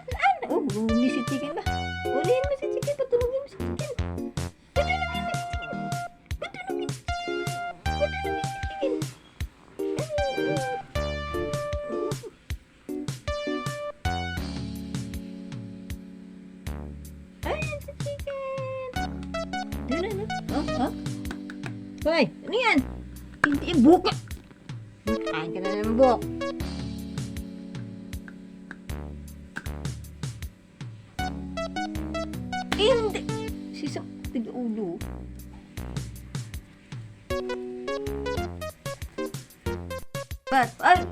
Saan? Oh, huli si Chicken ba? Huliin mo si Chicken. Patulungin mo si Chicken. Patulungin mo si Chicken. Patulungin. Patulungin si Chicken. Ayan si Chicken. Ano? Oh. Hoy, ano yan? Hindi, buka. Kain ka na ng buhok. Hindi. Sisap, tiga-ulo. Ay,